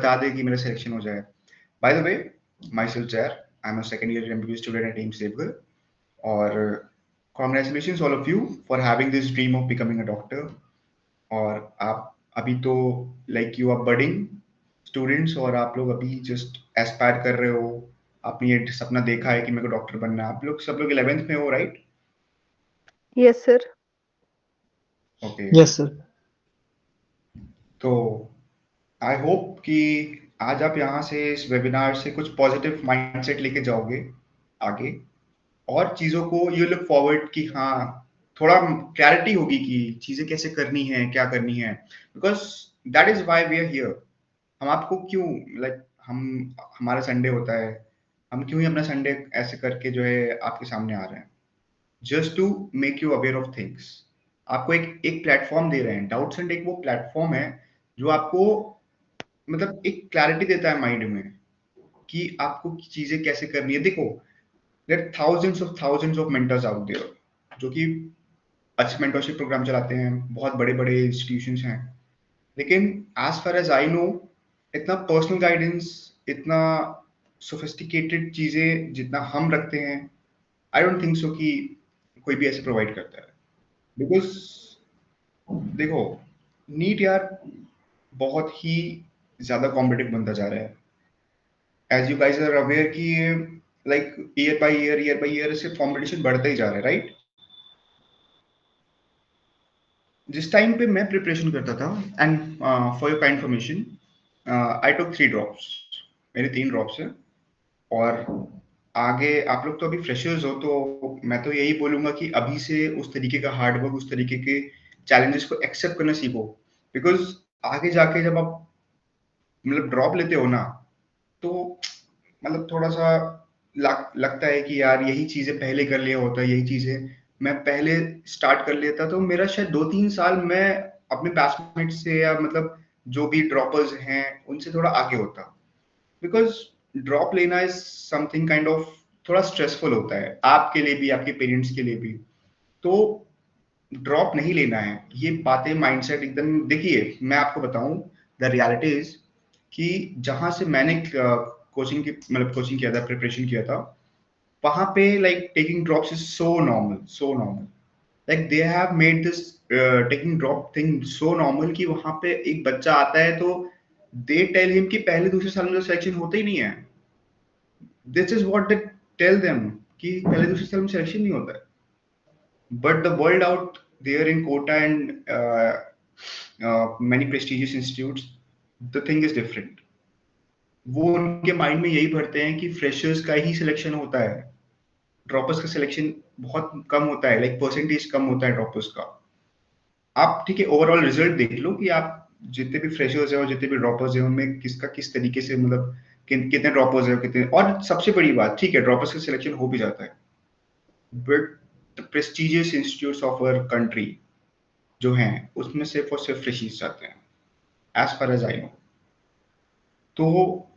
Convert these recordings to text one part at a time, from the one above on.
बता दे कि मेरा सिलेक्शन हो जाए। बाय द वे, माई सेल्फ जैर, I am a second year MBBS student at AIIMS Deoghar, और congratulation all of you for having this dream of becoming a doctor. और आप अभी तो like you are budding students, और आप लोग अभी जस्ट एस्पायर कर रहे हो, आपने ये सपना देखा है कि मेरे को डॉक्टर बनना है। आप लोग सब लोग 11th में हो, right? Yes sir. Okay. Yes sir. तो आई होप कि आज आप यहाँ से इस वेबिनार से कुछ पॉजिटिव माइंडसेट लेके जाओगे आगे, और चीज़ों को यू लुक फॉरवर्ड कि हाँ, थोड़ा क्लैरिटी होगी कि चीज़ें कैसे करनी है, क्या करनी है, because that is why we are here. हम आपको क्यों लाइक हम हमारा संडे होता है, हम क्यों ही अपना संडे ऐसे करके जो है आपके सामने आ रहे हैं, just to make you aware of things. आपको एक एक प्लेटफॉर्म दे रहे हैं। डाउट संडे एक वो प्लेटफॉर्म है जो आपको मतलब एक क्लैरिटी देता है माइंड में कि आपको चीजें कैसे करनी है। देखो, there thousands of mentors out there जो कि अच्छे मेंटरशिप प्रोग्राम चलाते हैं, बहुत बड़े बड़े इंस्टीट्यूशंस हैं, लेकिन as far as I know, इतना पर्सनल गाइडेंस, इतना सोफिस्टिकेटेड चीजें जितना हम रखते हैं, आई डोंट थिंक सो कि कोई भी ऐसे प्रोवाइड करता है। बिकॉज देखो, नीट यार बहुत ही ज्यादा कॉम्पिटिटिव बनता जा रहा है। As you guys are aware कि लाइक ईयर बाय ईयर से कंपटीशन बढ़ता ही जा रहा है, राइट? जिस टाइम पे मैं प्रिपरेशन करता था, and for your kind information, I took 3 drops. मेरे 3 ड्रॉप्स हैं। और आगे आप लोग तो अभी फ्रेशर्स हो, तो मैं तो यही बोलूंगा कि अभी से उस तरीके का हार्ड वर्क, उस तरीके के चैलेंजेस को एक्सेप्ट करना सीखो। बिकॉज आगे जाके जब आप मतलब ड्रॉप लेते हो ना, तो मतलब थोड़ा सा लगता है कि यार यही चीजें पहले कर लिया होता, यही चीजें मैं पहले स्टार्ट कर लेता तो मेरा शायद 2-3 साल मैं अपने बैचमेट से या मतलब जो भी ड्रॉपर्स हैं उनसे थोड़ा आगे होता। बिकॉज ड्रॉप लेना इज समथिंग काइंड ऑफ थोड़ा स्ट्रेसफुल होता है आपके लिए भी, आपके पेरेंट्स के लिए भी। तो ड्रॉप नहीं लेना है, ये बातें माइंडसेट एकदम। देखिए मैं आपको बताऊं, द रियलिटी इज कि जहां से मैंने कोचिंग की मतलब कोचिंग किया था, प्रिपरेशन किया था, वहां पे like taking drops is so normal, so normal. Like they have made this taking drop thing so normal कि वहां पे एक बच्चा आता है तो दे टेल हिम कि पहले दूसरे साल में तो सिलेक्शन होता ही नहीं है। This is what they tell them कि पहले दूसरे साल में सिलेक्शन नहीं होता है। But the world out there in Kota and many prestigious institutes, the thing is different. वो उनके माइंड में यही भरते हैं कि फ्रेशर्स का ही सिलेक्शन होता है, ड्रॉपर्स का सिलेक्शन बहुत कम होता है, लाइक परसेंटेज कम होता है ड्रॉपर्स का। आप ठीक है ओवरऑल रिजल्ट देख लो कि आप जितने भी फ्रेशर्स हैं और जितने भी ड्रॉपर्स हैं उनमें किसका किस तरीके से मतलब कितने ड्रॉपर्स हैं कितने। और सबसे बड़ी बात, ठीक है ड्रॉपर्स का सिलेक्शन हो भी जाता है, but the prestigious institutes of our country जो हैं उसमें सिर्फ और सिर्फ फ्रेशीज जाते हैं, as far as I know. तो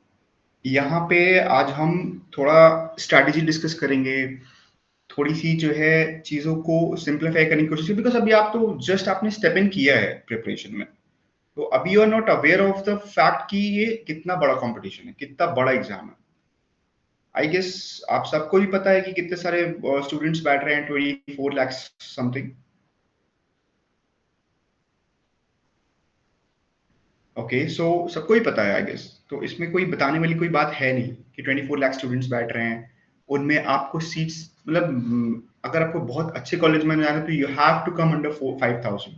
यहाँ पे आज हम थोड़ा स्ट्रैटेजी डिस्कस करेंगे, थोड़ी सी जो है चीजों को सिंप्लीफाई करने की कोशिश की। बिकॉज अभी आप तो जस्ट आपने स्टेप इन किया है प्रिपरेशन में, तो अभी you are not aware of the fact कि ये कितना बड़ा कंपटीशन है, कितना बड़ा एग्जाम है। आई गेस आप सबको भी पता है कि कितने सारे स्टूडेंट्स बैठ रहे हैं, 24 लाख समथिंग। ओके, सो सबको ही पता है आई गेस, तो इसमें कोई बताने वाली कोई बात है नहीं कि 24 लाख स्टूडेंट्स बैठ रहे हैं, उनमें आपको सीट्स मतलब अगर आपको बहुत अच्छे कॉलेज में जाना है तो you have to come under 5,000।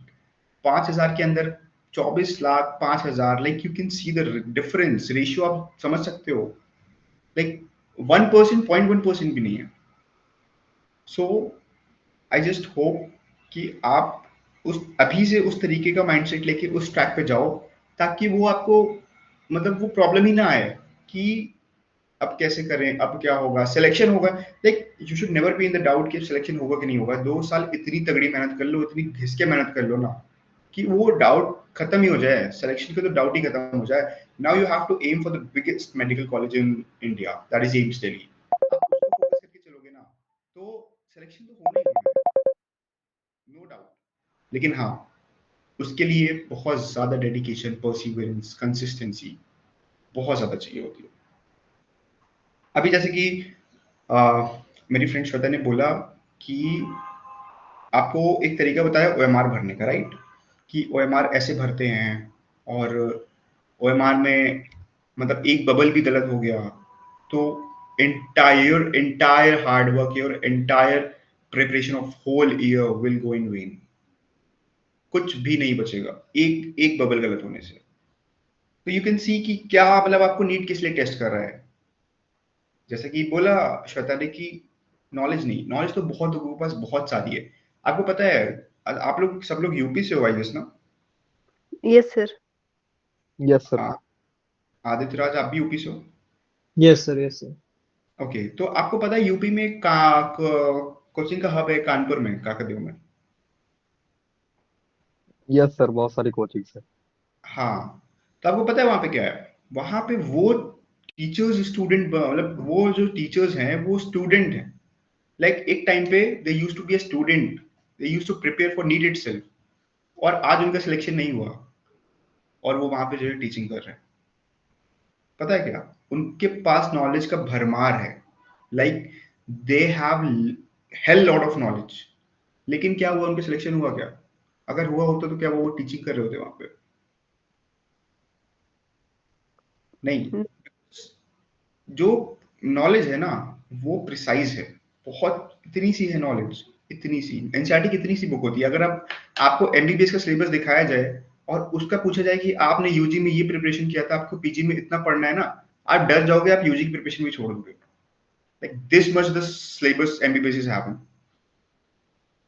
5,000 के अंदर 24 lakh 5,000, like you can see the difference, ratio आप समझ सकते हो। लाइक 1%, 0.1% भी नहीं है। सो आई जस्ट होप कि आप उस अभी से उस तरीके का माइंडसेट लेके उस ट्रैक पे जाओ, ताकि वो आपको मतलब वो प्रॉब्लम ही ना आए कि अब कैसे करें, अब क्या होगा, सिलेक्शन होगा। Like you should never be in the doubt कि सिलेक्शन होगा कि नहीं होगा। 2 साल इतनी तगड़ी मेहनत कर लो, इतनी घिस के मेहनत कर लो ना कि वो डाउट खत्म ही हो जाए, सिलेक्शन का तो डाउट ही खत्म हो जाए। Now you have to aim for the biggest medical college in India, that is AIIMS Delhi. आप उसको फोकस करके चलोगे ना तो सिलेक्शन तो होना ही होना है, नो डाउट। लेकिन हाँ, उसके लिए बहुत ज्यादा डेडिकेशन, परसिवरेंस, कंसिस्टेंसी बहुत ज़्यादा चाहिए होती है। अभी जैसे कि मेरी फ्रेंड श्वेता ने बोला कि आपको एक तरीका बताया ओएमआर भरने का, राइट? कि ओएमआर ऐसे भरते हैं, और ओएमआर में मतलब एक बबल भी गलत हो गया तो entire hard work, your entire preparation of whole year will go in vain. कुछ भी नहीं बचेगा एक एक बबल गलत होने से। तो यू कैन सी कि क्या मतलब आपको नीट किस लिए टेस्ट कर रहा है। जैसे कि बोला श्वेता ने कि नॉलेज नहीं, नॉलेज तो बहुत लोगों के पास बहुत सारी है। आपको पता है, आप लोग सब लोग यूपी से हो आई गेस ना? Yes, sir. Yes sir. हाँ, आदित्य राज आप भी यूपी से हो? Yes sir, yes sir. Okay, तो आपको पता है यूपी में कोचिंग का हब है कानपुर में, काकदेव में। यस सर, बहुत सारी कोचिंग्स है। हाँ, तो आपको पता है वहां पे क्या है? वहां पे वो टीचर्स स्टूडेंट, मतलब वो जो टीचर्स हैं वो स्टूडेंट हैं। लाइक एक टाइम पे they used to be a student, they used to prepare for NEET itself, और आज उनका सिलेक्शन नहीं हुआ और वो वहां पे जो है टीचिंग कर रहे हैं। पता है क्या? उनके पास नॉलेज का भरमार है। Like they have hell lot of knowledge, लेकिन क्या हुआ, उनका सिलेक्शन हुआ क्या? अगर हुआ होता तो क्या वो टीचिंग कर रहे होते वहां पे? नहीं। Mm. जो नॉलेज है ना वो प्रिसाइज है, बहुत इतनी सी है नॉलेज, इतनी सी। एनसीईआरटी कितनी सी बुक होती है? अगर आप आपको एमबीबीएस का सिलेबस दिखाया जाए और उसका पूछा जाए कि आपने यूजी में ये प्रिपरेशन किया था, आपको पीजी में इतना पढ़ना है ना, आप डर जाओगे, आप यूजी की प्रिपरेशन भी छोड़ दोगे। Like this much the syllabus MBBS is having.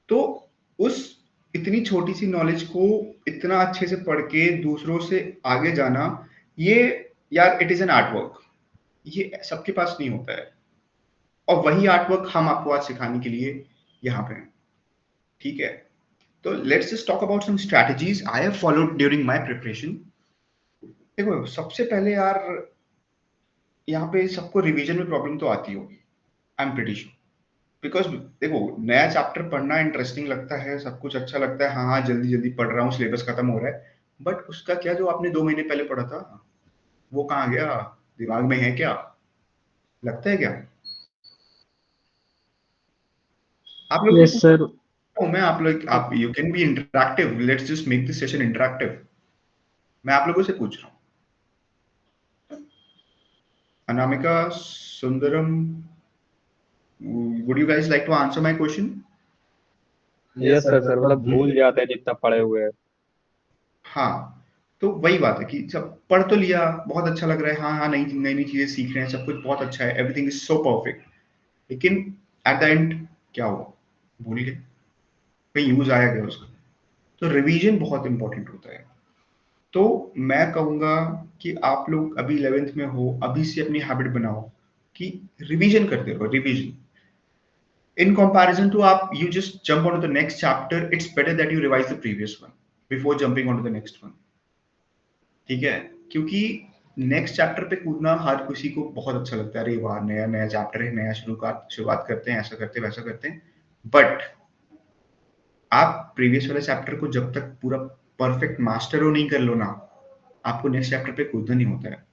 तो उस इतनी छोटी सी नॉलेज को इतना अच्छे से पढ़ के दूसरों से आगे जाना, ये यार it is an art work. ये सबके पास नहीं होता है, और वही आर्टवर्क हम आपको आज सिखाने के लिए यहाँ पे हैं। ठीक है, तो let's just talk about some strategies I have followed during my preparation. देखो, सबसे पहले यार यहाँ पे सबको रिवीजन में प्रॉब्लम तो आती होगी, I am pretty sure. Because देखो, नया चैप्टर पढ़ना इंटरेस्टिंग लगता है, सब कुछ अच्छा लगता है, हाँ हाँ जल्दी जल्दी पढ़ रहा हूँ, सिलेबस खत्म हो रहा है, बट उसका क्या जो आपने 2 महीने पहले पढ़ा था वो कहाँ गया? दिमाग में है क्या? लगता है क्या? आप लोग यस सर। मैं आप लोग, आप you can be interactive, let's just make this session interactive. मैं आप लोगों से पूछ रहा हूँ, Anamika, Sundaram, would you guys like to answer my question? Yes sir sir, मतलब भूल जाते हैं जितना पढ़े हुए हैं। हाँ, तो वही बात है कि सब पढ़ तो लिया, बहुत अच्छा लग रहा है, हाँ हाँ नई नई नई चीजें सीख रहे हैं, सब कुछ बहुत अच्छा है, एवरीथिंग इज सो परफेक्ट, लेकिन एट द एंड क्या हुआ? भूल गए, कहीं यूज आया गया उसका? तो रिवीजन बहुत इंपॉर्टेंट होता है। तो मैं कहूंगा कि आप लोग अभी 11th में हो, अभी से अपनी हैबिट बनाओ कि रिवीजन करते रहो, रिवीजन। In comparison to आप you just jump onto the next chapter, it's better that you revise the previous one before jumping onto the next one. ठीक है? क्योंकि नेक्स्ट चैप्टर पे कूदना हर किसी को बहुत अच्छा लगता है, अरे वाह नया नया चैप्टर है, नया शुरुआत करते हैं, ऐसा करते हैं वैसा करते हैं। बट आप प्रीवियस वाले चैप्टर को जब तक पूरा परफेक्ट मास्टर हो नहीं कर लो ना, आपको नेक्स्ट चैप्टर पे कूदना नहीं होता है।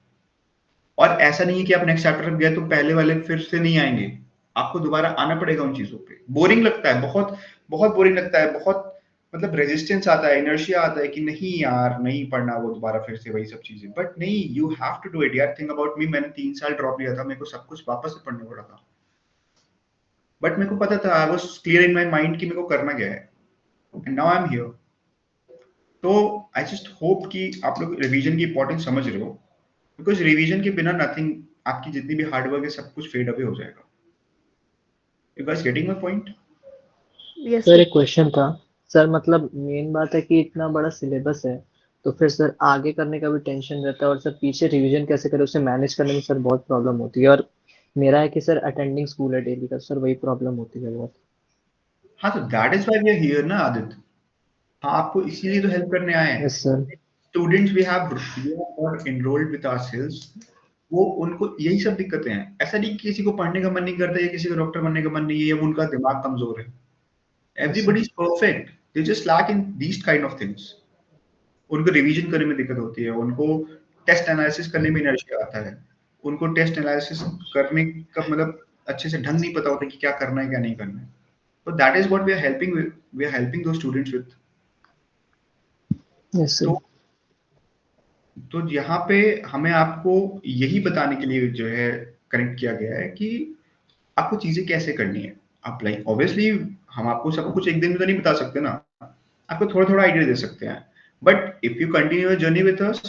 और ऐसा नहीं है कि आप नेक्स्ट चैप्टर में गए तो पहले वाले फिर से नहीं आएंगे, आपको दोबारा आना पड़ेगा उन चीजों पे। बोरिंग लगता है, बहुत बहुत बोरिंग लगता है, बहुत मतलब रेजिस्टेंस आता है, इनर्शिया आता है कि नहीं यार नहीं पढ़ना वो दोबारा फिर से वही सब चीजें। बट नहीं, you have to do it यार। थिंक अबाउट मी, मैंने 3 साल ड्रॉप लिया था, मेरे को सब कुछ वापस से पढ़ना पड़ा था, बट मेरे को पता था, I was clear in my mind कि मेरे को करना क्या है, and now I am here. तो आई जस्ट होप कि आप लोग रिवीजन की इंपॉर्टेंस समझ रहे हो, बिकॉज रिवीजन के बिना नथिंग, आपकी जितनी भी हार्डवर्क है सब कुछ फेड अवे हो जाएगा। You guys getting my point? Yes, sir sir. एक क्वेश्चन था। सर मतलब मेन बात है कि इतना बड़ा सिलेबस है, तो फिर सर आगे करने का भी टेंशन रहता है, और सर पीछे रिवीजन कैसे करें उसे मैनेज करने में सर बहुत प्रॉब्लम होती है। और मेरा है कि सर अटेंडिंग स्कूल है डेली का, सर वही प्रॉब्लम होती है बहुत। हाँ, तो that is why we are here ना आदित्य। हाँ, आपको इसीलिए तो हेल्प करने आए हैं। Yes sir. Students we have enrolled with ourselves, वो उनको यही सब दिक्कतें हैं। ऐसा नहीं कि किसी को पढ़ने का मन नहीं करता या किसी को डॉक्टर बनने का मन नहीं है या उनका दिमाग कमजोर है। Yes everybody sir. Is perfect, they just lack in these kind of things. उनको रिवीजन करने में दिक्कत होती है, उनको टेस्ट एनालिसिस करने में इनर्शिया आता है, उनको टेस्ट एनालिसिस करने का मतलब अच्छे से ढंग नहीं पता होता कि क्या करना है क्या नहीं करना है। तो that is what we are helping the students with. Yes sir. तो तो यहाँ पे हमें आपको यही बताने के लिए जो है कनेक्ट किया गया है कि आपको चीजें कैसे करनी है। आप लाइक ऑब्वियसली हम आपको सब कुछ एक दिन में तो नहीं बता सकते ना, आपको थोड़ा थोड़ा आइडिया दे सकते हैं, but if you continue your journey with us